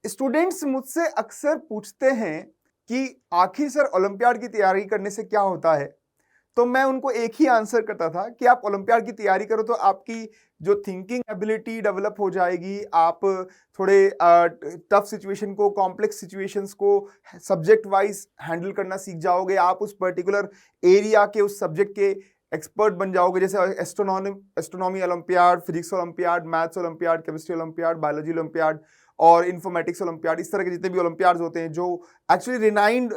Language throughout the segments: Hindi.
स्टूडेंट्स मुझसे अक्सर पूछते हैं कि आखिर सर ओलंपियाड की तैयारी करने से क्या होता है। तो मैं उनको एक ही आंसर करता था कि आप ओलंपियाड की तैयारी करो तो आपकी जो थिंकिंग एबिलिटी डेवलप हो जाएगी। आप थोड़े टफ सिचुएशन को, कॉम्प्लेक्स सिचुएशंस को सब्जेक्ट वाइज हैंडल करना सीख जाओगे। आप उस पर्टिकुलर एरिया के, उस सब्जेक्ट के एक्सपर्ट बन जाओगे। जैसे astronomy olympiad, physics olympiad, maths olympiad, chemistry olympiad, biology olympiad और इन्फॉर्मेटिक्स ओलंपियाड, इस तरह के जितने भी ओलंपियाड्स होते हैं जो एक्चुअली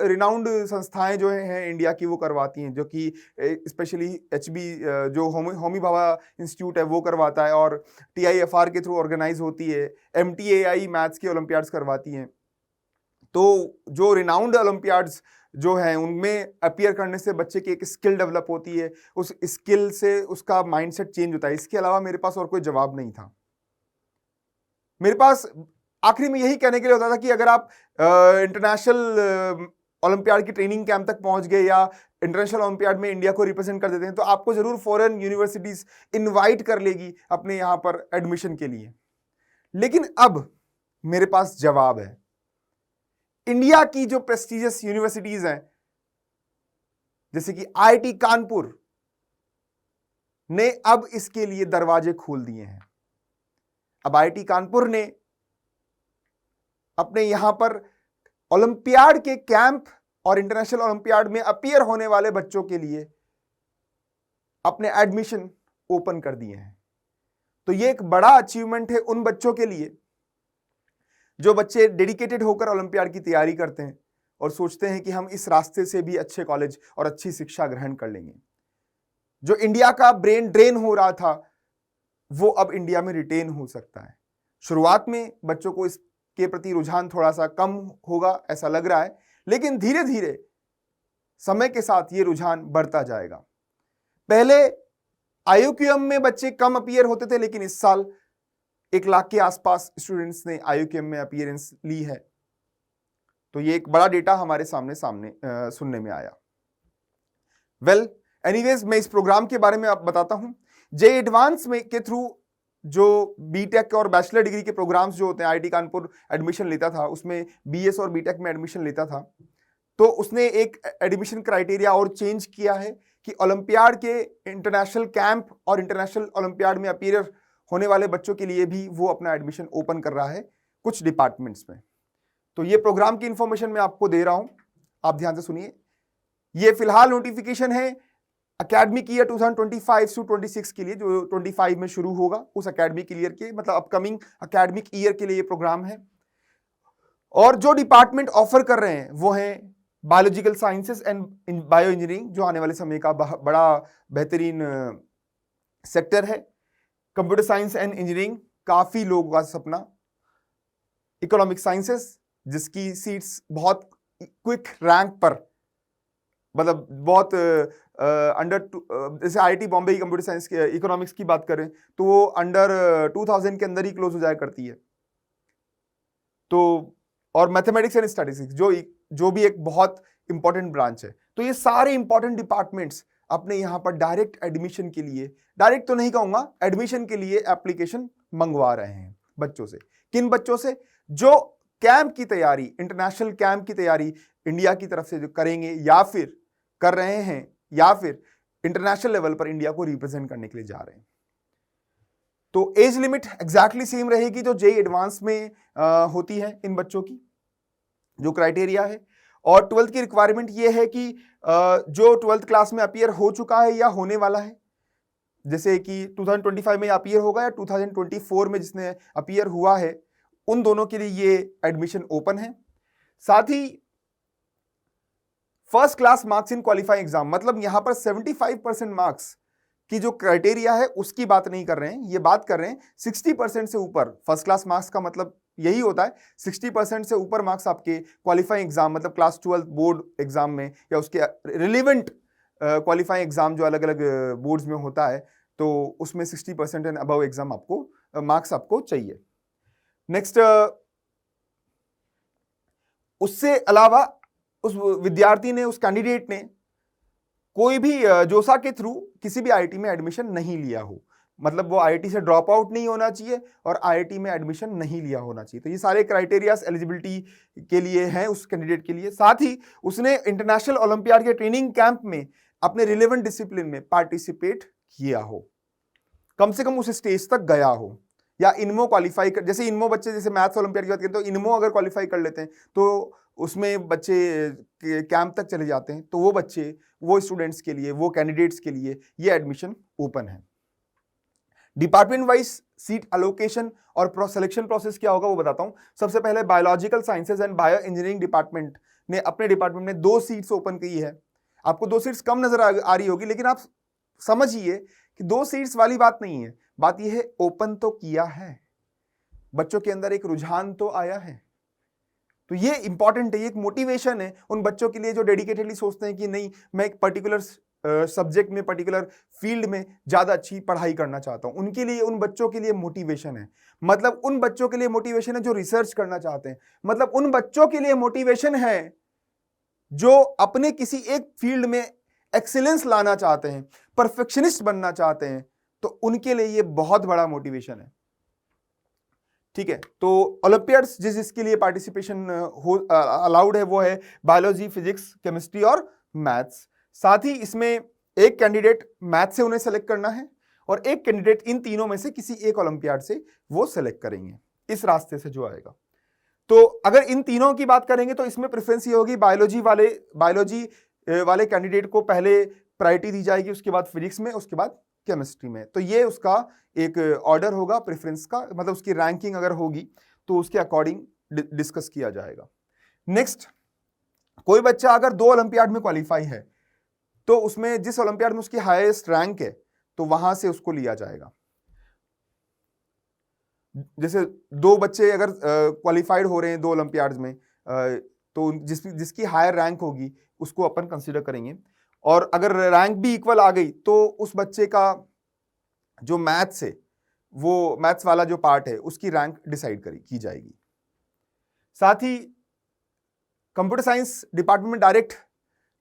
रिनाउंड संस्थाएं जो हैं इंडिया की वो करवाती हैं, जो कि स्पेशली एचबी जो होमी भाभा इंस्टीट्यूट है वो करवाता है, और टीआईएफआर के थ्रू ऑर्गेनाइज होती है। एमटीएआई मैथ्स के ओलंपियाड्स करवाती हैं। तो जो रिनाउंड ओलंपियाड्स जो हैं उनमें अपीयर करने से बच्चे की एक स्किल डेवलप होती है, उस स्किल से उसका माइंडसेट चेंज होता है। इसके अलावा मेरे पास और कोई जवाब नहीं था। मेरे पास आखिरी में यही कहने के लिए होता था कि अगर आप इंटरनेशनल ओलंपियाड की ट्रेनिंग कैंप तक पहुंच गए या इंटरनेशनल ओलंपियाड में इंडिया को रिप्रेजेंट कर देते हैं तो आपको जरूर फॉरेन यूनिवर्सिटीज इनवाइट कर लेगी अपने यहां पर एडमिशन के लिए। लेकिन अब मेरे पास जवाब है। इंडिया की जो प्रेस्टिजियस यूनिवर्सिटीज हैं जैसे कि आईआईटी कानपुर ने अब इसके लिए दरवाजे खोल दिए हैं। अब आईआईटी कानपुर ने अपने यहां पर ओलंपियाड के कैंप और इंटरनेशनल ओलंपियाड में अपीयर होने वाले बच्चों के लिए अपने एडमिशन ओपन कर दिए हैं। तो यह एक बड़ा अचीवमेंट है उन बच्चों के लिए जो बच्चे डेडिकेटेड होकर ओलंपियाड की तैयारी करते हैं और सोचते हैं कि हम इस रास्ते से भी अच्छे कॉलेज और अच्छी शिक्षा ग्रहण कर लेंगे। जो इंडिया का ब्रेन ड्रेन हो रहा था वो अब इंडिया में रिटेन हो सकता है। शुरुआत में बच्चों को इसके प्रति रुझान थोड़ा सा कम होगा ऐसा लग रहा है, लेकिन धीरे धीरे समय के साथ ये रुझान बढ़ता जाएगा। पहले आईयूक्यूएम में बच्चे कम अपीयर होते थे, लेकिन इस साल 1 लाख के आसपास स्टूडेंट्स ने आईयूक्यूएम में अपीयरेंस ली है। तो ये एक बड़ा डेटा हमारे सामने सुनने में आया। वेल एनीवेज, मैं इस प्रोग्राम के बारे में आप बताता हूं। जे एडवांस में के थ्रू जो बीटेक और बैचलर डिग्री के प्रोग्राम्स जो होते हैं, आईआईटी कानपुर एडमिशन लेता था, उसमें बीएस और बीटेक में एडमिशन लेता था, तो उसने एक एडमिशन क्राइटेरिया और चेंज किया है कि ओलंपियाड के इंटरनेशनल कैंप और इंटरनेशनल ओलंपियाड में अपीयर होने वाले बच्चों के लिए भी वो अपना एडमिशन ओपन कर रहा है कुछ डिपार्टमेंट्स में। तो ये प्रोग्राम की इंफॉर्मेशन मैं आपको दे रहा हूं, आप ध्यान से सुनिए। ये फिलहाल नोटिफिकेशन है एकेडमिक ईयर 2025 से 26 के लिए, जो 25 में शुरू होगा, उस एकेडमिक ईयर के मतलब अपकमिंग एकेडमिक ईयर के लिए ये प्रोग्राम है। और जो डिपार्टमेंट ऑफर कर रहे हैं वो है biological sciences and bio engineering, जो आने वाले समय का बड़ा बेहतरीन सेक्टर है। कंप्यूटर साइंस एंड इंजीनियरिंग काफी लोगों का सपना। इकोनॉमिक साइंसेस, जिसकी सीट्स बहुत क्विक रैंक पर, मतलब बहुत जैसे आईआईटी बॉम्बे की कंप्यूटर साइंस के इकोनॉमिक्स की बात करें तो वो अंडर 2000 के अंदर ही क्लोज हो जाया करती है। तो और मैथमेटिक्स एंड स्टैटिस्टिक्स जो भी एक बहुत इंपॉर्टेंट ब्रांच है। तो ये सारे इंपॉर्टेंट डिपार्टमेंट्स अपने यहां पर डायरेक्ट एडमिशन के लिए, डायरेक्ट तो नहीं कहूंगा, एडमिशन के लिए एप्लीकेशन मंगवा रहे हैं बच्चों से। किन बच्चों से? जो कैंप की तैयारी, इंटरनेशनल कैंप की तैयारी इंडिया की तरफ से जो करेंगे या फिर कर रहे हैं, या फिर इंटरनेशनल लेवल पर इंडिया को रिप्रेजेंट करने के लिए जा रहे हैं। तो एज लिमिट एग्जैक्टली सेम रहेगी जो जेईई एडवांस में होती है इन बच्चों की, जो क्राइटेरिया है। और 12th की रिक्वायरमेंट ये है कि जो 12th क्लास में अपीयर हो चुका है या होने वाला है, जैसे कि 2025 में अपीयर होगा या 2024 में जिसने अपीयर हुआ है, उन दोनों के लिए ये एडमिशन ओपन है। साथ ही first class marks in qualifying exam, मतलब यहां पर 75% मार्क्स की जो क्राइटेरिया है उसकी बात नहीं कर रहे हैं, ये बात कर रहे हैं 60% से ऊपर। फर्स्ट क्लास मार्क्स का मतलब यही होता है 60% से ऊपर मार्क्स आपके क्वालिफाइंग एग्जाम, मतलब क्लास 12 बोर्ड एग्जाम में या उसके रिलेवेंट क्वालिफाइंग एग्जाम जो अलग अलग बोर्ड्स में होता है, तो उसमें 60% एंड अबव एग्जाम आपको मार्क्स आपको चाहिए। नेक्स्ट, उससे अलावा उस विद्यार्थी ने, उस कैंडिडेट ने कोई भी जोसा के थ्रू किसी भी आईआईटी में एडमिशन नहीं लिया हो, मतलब वो आईआईटी से ड्रॉप आउट नहीं होना चाहिए और आईआईटी में एडमिशन नहीं लिया होना चाहिए। तो ये सारे क्राइटेरियाज एलिजिबिलिटी के लिए हैं उस कैंडिडेट के लिए। साथ ही उसने इंटरनेशनल ओलंपियाड के ट्रेनिंग कैंप में अपने रिलेवेंट डिसिप्लिन में पार्टिसिपेट किया हो, कम से कम उस स्टेज तक गया हो, या इनमो क्वालिफाई कर, जैसे इनमो बच्चे जैसे मैथ्स ओलंपियाड की बात करें तो इनमो अगर क्वालिफाई कर लेते हैं तो उसमें बच्चे कैंप तक चले जाते हैं, तो वो बच्चे, वो स्टूडेंट्स के लिए, वो कैंडिडेट्स के लिए ये एडमिशन ओपन है। डिपार्टमेंट वाइज सीट अलोकेशन और सिलेक्शन प्रोसेस क्या होगा वो बताता हूं। सबसे पहले biological sciences and bio engineering department ने अपने डिपार्टमेंट में 2 सीट्स ओपन की है। आपको 2 सीट्स कम नजर आ रही होगी, लेकिन आप समझिए कि 2 सीट्स वाली बात नहीं है, बात यह है ओपन तो किया है, बच्चों के अंदर एक रुझान तो आया है। तो ये इंपॉर्टेंट है, ये एक मोटिवेशन है उन बच्चों के लिए जो डेडिकेटेडली सोचते हैं कि नहीं, मैं एक पर्टिकुलर सब्जेक्ट में, पर्टिकुलर फील्ड में ज्यादा अच्छी पढ़ाई करना चाहता हूं। उनके लिए, उन बच्चों के लिए मोटिवेशन है, मतलब उन बच्चों के लिए मोटिवेशन है जो रिसर्च करना चाहते हैं, मतलब उन बच्चों के लिए मोटिवेशन है जो अपने किसी एक फील्ड में एक्सीलेंस लाना चाहते हैं, परफेक्शनिस्ट बनना चाहते हैं, तो उनके लिए ये बहुत बड़ा मोटिवेशन है। ठीक है, तो ओलंपियाड्स जिसके लिए पार्टिसिपेशन अलाउड है वो है बायोलॉजी, फिजिक्स, केमिस्ट्री और मैथ्स। साथ ही इसमें एक कैंडिडेट मैथ से उन्हें सेलेक्ट करना है और एक कैंडिडेट इन तीनों में से किसी एक ओलंपियाड से वो सेलेक्ट करेंगे, इस रास्ते से जो आएगा। तो अगर इन तीनों की बात करेंगे तो इसमें प्रेफरेंस ये होगी, बायोलॉजी वाले कैंडिडेट को पहले प्रायोरिटी दी जाएगी, उसके बाद फिजिक्स में, उसके बाद केमिस्ट्री में। तो ये उसका एक ऑर्डर होगा प्रेफरेंस का, मतलब उसकी रैंकिंग अगर होगी तो उसके अकॉर्डिंग डिस्कस किया जाएगा। नेक्स्ट, कोई बच्चा अगर 2 ओलंपियाड में क्वालिफाई है तो उसमें जिस ओलंपियाड में उसकी हाईएस्ट रैंक है तो वहां से उसको लिया जाएगा। जैसे 2 बच्चे अगर क्वालिफाइड हो रहे हैं 2 ओलंपियाड्स में, तो जिसकी हायर रैंक होगी उसको अपन कंसीडर करेंगे, और अगर रैंक भी इक्वल आ गई तो उस बच्चे का जो मैथ्स है, वो मैथ्स वाला जो पार्ट है उसकी रैंक डिसाइड की जाएगी। साथ ही कंप्यूटर साइंस डिपार्टमेंट में डायरेक्ट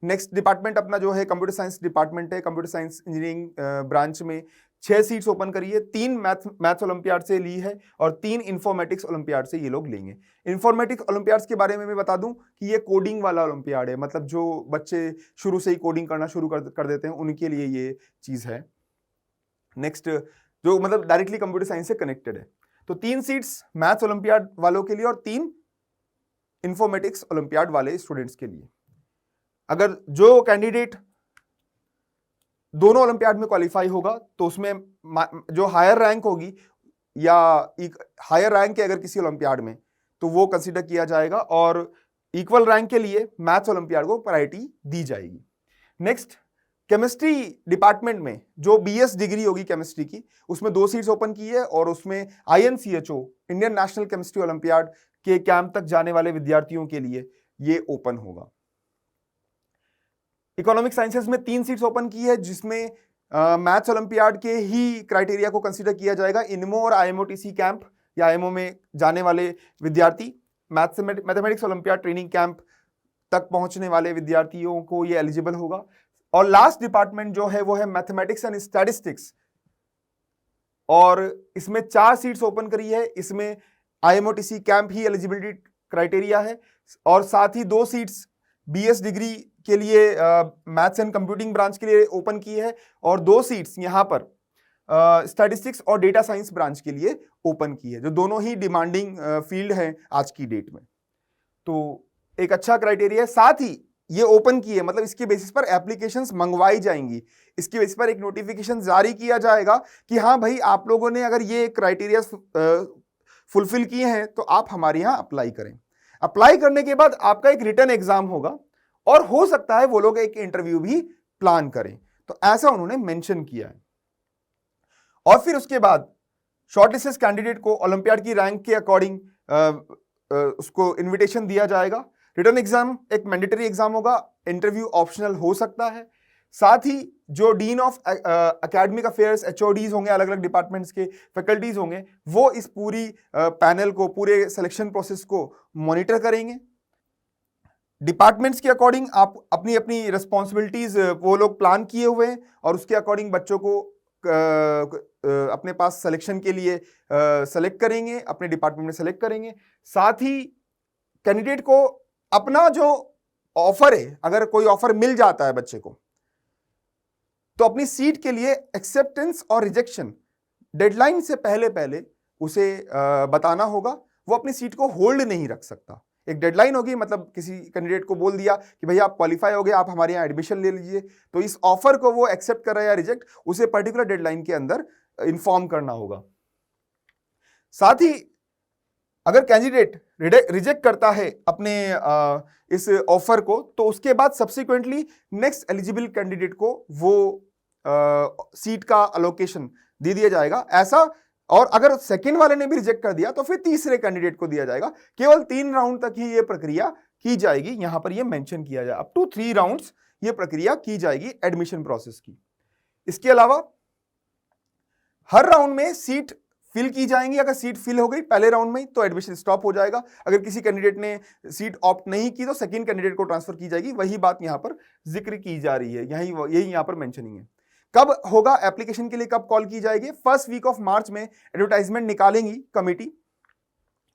नेक्स्ट डिपार्टमेंट अपना जो है कंप्यूटर साइंस डिपार्टमेंट है, कंप्यूटर साइंस इंजीनियरिंग ब्रांच में 6 सीट्स ओपन करी है, 3 मैथ्स ओलंपियाड से ली है और 3 इंफॉर्मेटिक्स ओलंपियाड से ये लोग लेंगे। इंफॉर्मेटिक्स ओलंपियाड्स के बारे में मैं बता दूं कि ये कोडिंग वाला ओलंपियाड है, मतलब जो बच्चे शुरू से ही कोडिंग करना शुरू कर देते हैं उनके लिए ये चीज है। नेक्स्ट, जो मतलब डायरेक्टली कंप्यूटर साइंस से कनेक्टेड है, तो 3 सीट्स मैथ्स ओलंपियाड वालों के लिए और 3 इंफॉर्मेटिक्स ओलंपियाड वाले स्टूडेंट्स के लिए। अगर जो कैंडिडेट दोनों ओलंपियाड में क्वालिफाई होगा तो उसमें जो हायर रैंक होगी या हायर रैंक है अगर किसी ओलंपियाड में तो वो कंसीडर किया जाएगा, और इक्वल रैंक के लिए मैथ्स ओलंपियाड को प्रायोरिटी दी जाएगी। नेक्स्ट, केमिस्ट्री डिपार्टमेंट में जो बीएस डिग्री होगी केमिस्ट्री की, उसमें 2 सीट्स ओपन की है और उसमें INCHO Indian national chemistry olympiad के कैंप तक जाने वाले विद्यार्थियों के लिए ये ओपन होगा। इकोनॉमिक साइंसेज में 3 सीट्स ओपन की है, जिसमें मैथ्स ओलंपियाड के ही क्राइटेरिया को कंसीडर किया जाएगा। इनमो और IMOTC कैंप या IMO में जाने वाले विद्यार्थी, मैथमेटिक्स ओलंपियाड ट्रेनिंग कैंप तक पहुंचने वाले विद्यार्थियों को ये एलिजिबल होगा। और लास्ट डिपार्टमेंट जो है वो है मैथमेटिक्स एंड स्टैटिस्टिक्स, और इसमें 4 सीट्स ओपन करी है, इसमें IMOTC कैंप ही एलिजिबिलिटी क्राइटेरिया है, और साथ ही 2 सीट्स BS डिग्री के लिए मैथ्स एंड कंप्यूटिंग ब्रांच के लिए ओपन की है, और 2 सीट्स यहां पर स्टैटिस्टिक्स और डेटा साइंस ब्रांच के लिए ओपन की है, जो दोनों ही डिमांडिंग फील्ड हैं आज की डेट में। तो एक अच्छा क्राइटेरिया है। साथ ही ये ओपन की है, मतलब इसके बेसिस पर एप्लीकेशंस मंगवाई जाएंगी, इसके बेसिस पर एक नोटिफिकेशन जारी किया जाएगा कि हाँ भाई, आप लोगों ने अगर ये क्राइटेरिया फुलफिल किए हैं तो आप हमारे यहाँ अप्लाई करें। अप्लाई करने के बाद आपका एक रिटन एग्जाम होगा और हो सकता है वो लोग एक इंटरव्यू भी प्लान करें, तो ऐसा उन्होंने मेंशन किया है। और फिर उसके बाद शॉर्टलिस्टेड कैंडिडेट को ओलंपियाड की रैंक के अकॉर्डिंग उसको इनविटेशन दिया जाएगा। रिटन एग्जाम एक मैंडेटरी एग्जाम होगा, इंटरव्यू ऑप्शनल हो सकता है। साथ ही जो dean of academic affairs HODs होंगे, अलग अलग डिपार्टमेंट्स के फैकल्टीज होंगे, वो इस पूरी पैनल को, पूरे सिलेक्शन प्रोसेस को मॉनिटर करेंगे। डिपार्टमेंट्स के अकॉर्डिंग आप अपनी अपनी रिस्पॉन्सिबिलिटीज वो लोग प्लान किए हुए हैं और उसके अकॉर्डिंग बच्चों को अपने पास सिलेक्शन के लिए सेलेक्ट करेंगे, अपने डिपार्टमेंट में सेलेक्ट करेंगे। साथ ही कैंडिडेट को अपना जो ऑफर है, अगर कोई ऑफर मिल जाता है बच्चे को, तो अपनी सीट के लिए एक्सेप्टेंस और रिजेक्शन डेडलाइन से पहले पहले उसे बताना होगा। वो अपनी सीट को होल्ड नहीं रख सकता। एक डेडलाइन होगी, मतलब किसी कैंडिडेट को बोल दिया कि भैया आप क्वालिफाई हो गए, आप हमारे यहाँ एडमिशन ले लीजिए, तो इस ऑफर को वो एक्सेप्ट कर रहा है या रिजेक्ट, उसे पर्टिकुलर डेडलाइन के अंदर इन्फॉर्म करना होगा। साथ ही अगर कैंडिडेट रिजेक्ट करता है अपने इस ऑफर को, तो उसके बाद सब्सिक्वेंटली नेक्स्ट एलिजिबल कैंडिडेट को वो सीट का अलोकेशन दे दिया जाएगा। ऐसा, और अगर सेकंड वाले ने भी रिजेक्ट कर दिया तो फिर तीसरे कैंडिडेट को दिया जाएगा। केवल 3 राउंड तक ही ये प्रक्रिया की जाएगी। यहां पर ये मेंशन किया जाए, अप टू 3 राउंड्स ये प्रक्रिया की जाएगी एडमिशन प्रोसेस की। इसके अलावा हर राउंड में सीट फिल की जाएंगी। अगर सीट फिल हो गई पहले राउंड में तो एडमिशन स्टॉप हो जाएगा। अगर किसी कैंडिडेट ने सीट ऑप्ट नहीं की तो सेकंड कैंडिडेट को ट्रांसफर की जाएगी। वही बात यहां पर जिक्र की जा रही है, यही यहां पर मेंशनिंग है। कब होगा एप्लीकेशन के लिए, कब कॉल की जाएगी? फर्स्ट वीक ऑफ मार्च में एडवर्टाइजमेंट निकालेंगी कमेटी,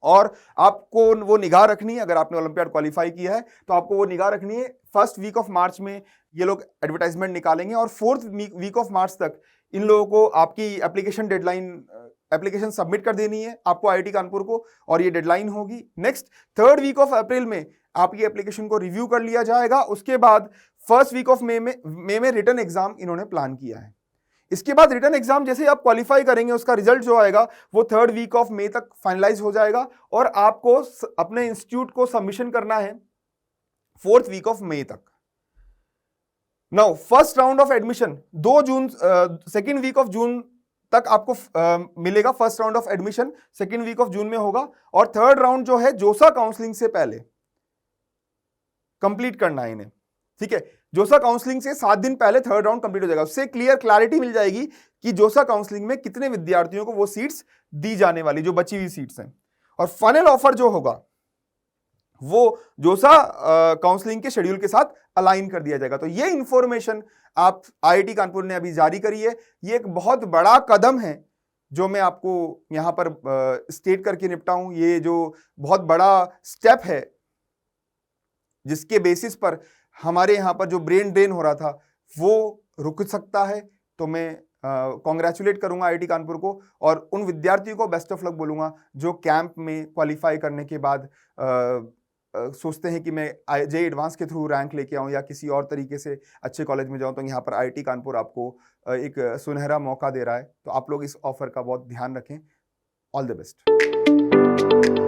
और आपको वो निगाह रखनी है। अगर आपने ओलंपियाड क्वालिफाई किया है तो आपको वो निगाह रखनी है। फर्स्ट वीक ऑफ मार्च में ये लोग एडवर्टाइजमेंट निकालेंगे और फोर्थ वीक ऑफ मार्च तक इन लोगों को आपकी एप्लीकेशन डेडलाइन, एप्लीकेशन सबमिट कर देनी है आपको आईआईटी कानपुर को, और ये डेडलाइन होगी। Next 3rd week of April में आपकी एप्लीकेशन को रिव्यू कर लिया जाएगा। उसके बाद फर्स्ट वीक ऑफ मे में रिटर्न एग्जाम इन्होंने प्लान किया है। इसके बाद रिटर्न एग्जाम जैसे आप क्वालिफाई करेंगे, उसका रिजल्ट जो आएगा वो 3rd वीक ऑफ मे तक फाइनलाइज हो जाएगा, और आपको अपने इंस्टीट्यूट को सबमिशन करना है 4th वीक ऑफ मे तक। Now first round of admission 2 June, second week of June तक आपको मिलेगा। First round of admission second week of June में होगा, और 3rd राउंड जो है जोसा काउंसलिंग से पहले कंप्लीट करना है इन्हें। ठीक है, जोसा काउंसलिंग से 7 दिन पहले 3rd राउंड कंप्लीट हो जाएगा। उससे क्लैरिटी मिल जाएगी कि जोसा काउंसलिंग में कितने विद्यार्थियों को वो सीट्स दी जाने वाली, जो बची हुई सीट्स हैं। और फाइनल ऑफर जो होगा वो जोसा काउंसलिंग के शेड्यूल के साथ अलाइन कर दिया जाएगा। तो ये इंफॉर्मेशन आप आईआईटी कानपुर ने अभी जारी करी है। ये एक बहुत बड़ा कदम है जो मैं आपको यहां पर स्टेट करके निपटाऊं। ये जो बहुत बड़ा स्टेप है जिसके बेसिस पर हमारे यहाँ पर जो ब्रेन ड्रेन हो रहा था वो रुक सकता है। तो मैं कॉन्ग्रेचुलेट करूंगा आईआईटी कानपुर को, और उन विद्यार्थियों को बेस्ट ऑफ लक बोलूंगा जो कैंप में क्वालिफाई करने के बाद सोचते हैं कि मैं जेईई एडवांस के थ्रू रैंक लेके आऊं या किसी और तरीके से अच्छे कॉलेज में जाऊं। तो यहाँ पर आईआईटी कानपुर आपको एक सुनहरा मौका दे रहा है। तो आप लोग इस ऑफर का बहुत ध्यान रखें। All the best.